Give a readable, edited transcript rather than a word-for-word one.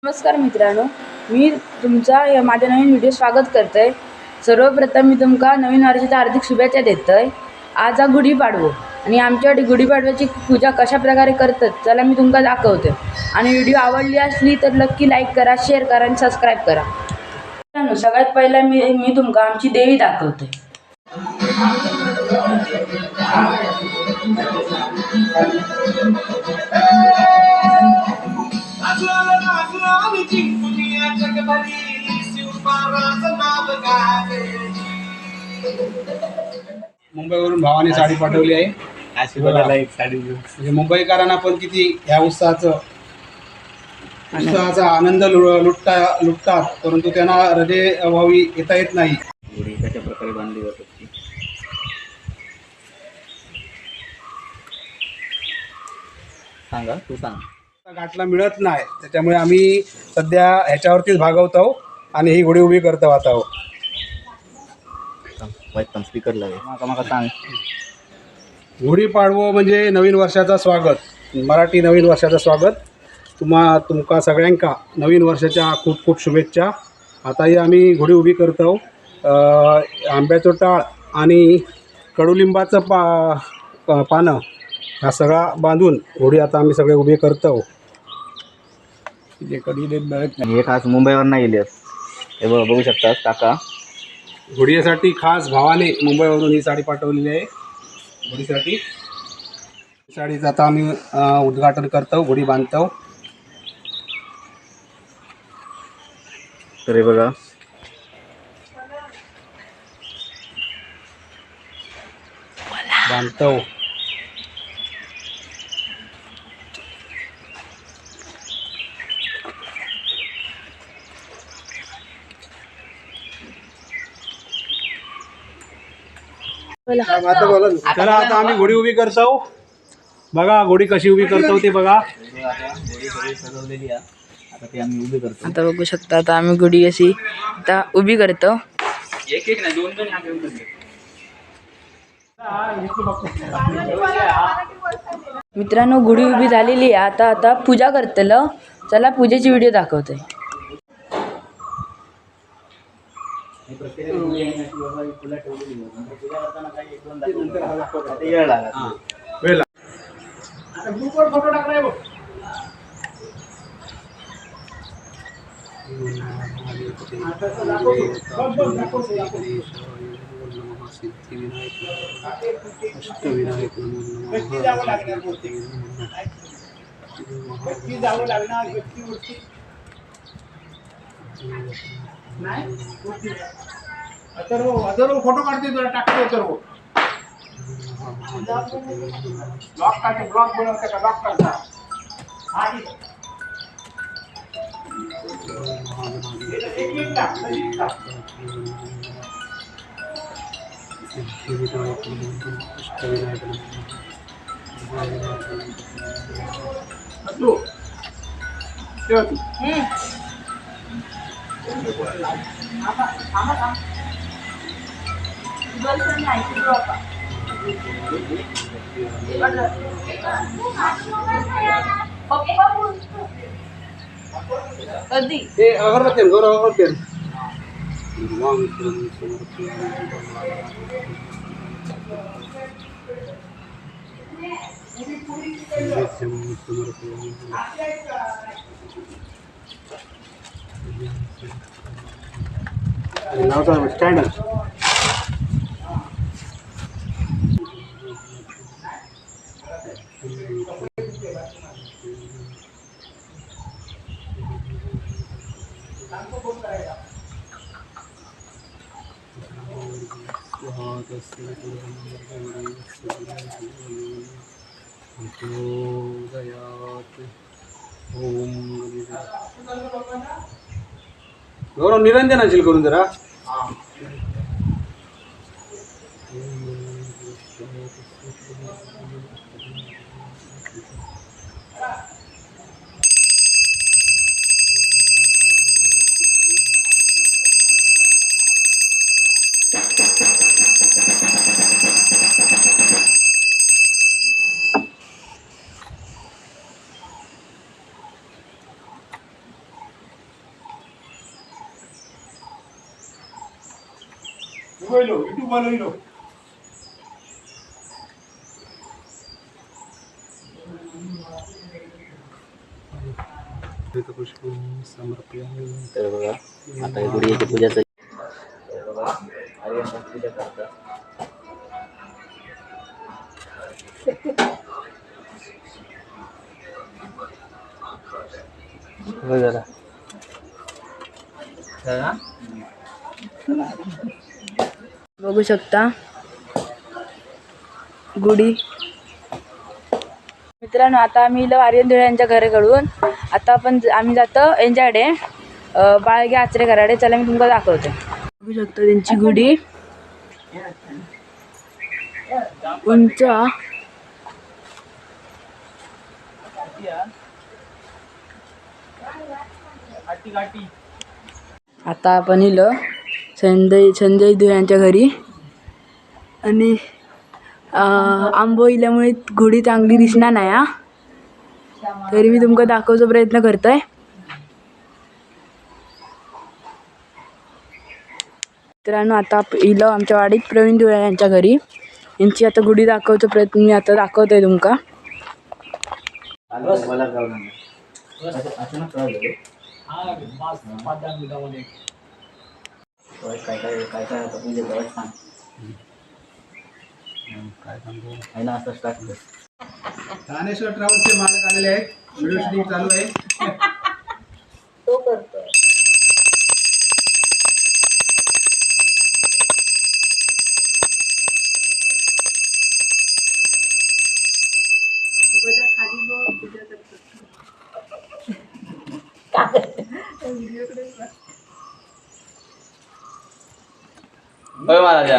नमस्कार मित्रांनो, मी तुमचा माझ्या नवीन व्हिडिओ स्वागत करतोय। सर्वप्रथम मी तुमका नवीन वर्षाच्या हार्दिक शुभेच्छा देतोय। आज हा गुढीपाडवो आणि आमच्याकडे गुढीपाडव्याची पूजा कशा प्रकारे करतात चला मी तुमका दाखवते। आणि व्हिडिओ आवडली असली तर नक्की लाईक करा, शेअर करा आणि सबस्क्राइब करा। मित्रांनो, सगळ्यात पहिला मी तुमका आमची देवी दाखवते। मुंबईवरून भावाने साडी पाठवली आहे। एक साडी म्हणजे मुंबईकरांना पण किती या उत्साहाचा आनंद लुटतात, परंतु त्यांना हृदय व्हावी येता येत नाही। गुढी कशा प्रकारे बांधली जातात ती सांगा, तू सांग। घाटला मिळत नाही, त्याच्यामुळे आम्ही सध्या ह्याच्यावरतीच भागवत आहोत आणि ही गुढी उभी करतो आता आहोत। स्पीकर लावे मला सांग। गुढीपाडवो म्हणजे नवीन वर्षाचा स्वागत, मराठी नवीन वर्षाचं स्वागत। तुमका सगळ्यांका नवीन वर्षाच्या खूप खूप शुभेच्छा। आता ही आम्ही गुढी उभी करतो। आंब्याचं टाळ आणि कडुलिंबाचं पानं हा सगळा बांधून गुढी आता आम्ही सगळे उभी करतो। हे खास मुंबईवर नाही गेली, हे बघू शकतात काका। गुढीसाठी खास भावाने मुंबईवरून ही साडी पाठवलेली आहे। गुढीसाठी साडीचं आता आम्ही उद्घाटन करतो, गुढी बांधतो। तर हे बघा, बांधतो। चला आता आम्ही गुढी उभी करतो। बघा गुढी कशी उभी करतो ते बघा। सजवलेली आहे, आता ती आम्ही उभी करतो। आता बघू शकता, आता आम्ही गुढी अशी आता उभी करतो। एक एक नाही, दोन दोन आम्ही उभी करतो। मित्रांनो, गुढी उभी झालेली आहे। आता पूजा करतलं, चला पूजेची व्हिडिओ दाखवते। फोटो टाकलाय बघ। फोटो काढते तुला टाकते तर ब्लॉक काढते, ब्लॉक बनवते का ब्लॉक काढता। कधी अगरबत्ती अगरबत्ती स्टँड गौरव निरंजन असेल करून जरा। पुष्पं समर्पयामि. तर बघा आता हे गुढीची पूजाचं तर बघा आर्यन पूजा करतात. बघ जरा. बघू शकता गुढी. मित्रांनो आता आम्ही इलो आर्यन धुळे यांच्या घराकडून. आता आम्ही जातो यांच्याकडे बाळगे आचरे घराकडे. चला मी तुमका दाखवते. बघू शकता त्यांची गुढी उंच. आता आपण इलो संजय धुळे यांच्या घरी आणि आंबो इल्यामुळे गुढी चांगली दिसणार नाही हा. तरी मी तुमका दाखवचा प्रयत्न करतोय. मित्रांनो आता इलो आमच्या वाडीत प्रवीण धुळे यांच्या घरी. यांची आता गुढी दाखवचा प्रयत्न मी आता दाखवतोय तुमका. मला अचानक काय आता पूजेचं सांग. काय सांगू. आहे ना असं स्टार्ट कर. ज्ञानेश्वर ट्रॅव्हल्सचे मालक आलेले आहेत. व्हिडिओ शूटिंग चालू आहे. तो करतो. महाराजा